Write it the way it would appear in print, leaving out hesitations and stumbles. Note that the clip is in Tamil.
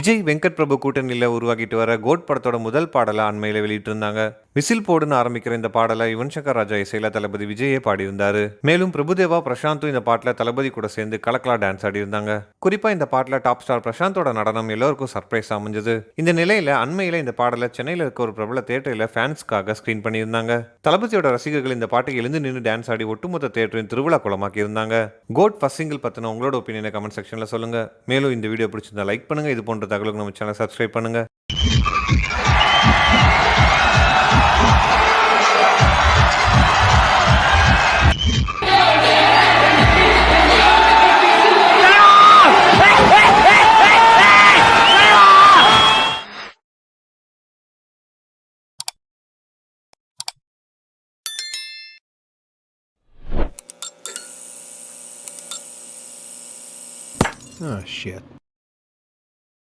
விஜய் வெங்கட் பிரபு கூட்டணியில் உருவாக்கிட்டு வர கோட் படத்தோட முதல் பாடலை அண்மையில் வெளியிட்டிருந்தாங்க. விசில் போடுன்னு ஆரம்பிக்கிற இந்த பாடலை யுவன் சங்கர் ராஜா இசையில தளபதி விஜயே பாடியிருந்தாரு. மேலும் பிரபுதேவா பிரசாந்தும் இந்த பாட்டில் தளபதி கூட சேர்ந்து கலக்கலா டான்ஸ் ஆடியிருந்தாங்க. குறிப்பா இந்த பாட்டில் டாப் ஸ்டார் பிரசாந்தோட நடனம் எல்லோருக்கும் சர்ப்ரைஸ் அமைஞ்சது. இந்த நிலையில அண்மையில இந்த பாடலை சென்னையில் இருக்க ஒரு பிரபல தியேட்டரில் ஃபேன்ஸ்க்காக ஸ்கிரீன் பண்ணியிருந்தாங்க. தளபதியோட ரசிகர்கள் இந்த பாட்டுக்கு எழுந்து நின்று டான்ஸ் ஆடி ஒட்டுமொத்த தியேட்டரின் திருவிழா குளமாக்கி இருந்தாங்க. கோட் ஃபர்ஸ்ட் சிங்கிள் பத்தின உங்களோட ஒப்பீனியனை கமெண்ட் செக்ஷன்ல சொல்லுங்க. மேலும் இந்த வீடியோ பிடிச்சிருந்தா லைக் பண்ணுங்க. இது போன்ற தகவலுக்கு நம்ம சேனலை சப்ஸ்கிரைப் பண்ணுங்க. Oh, shit.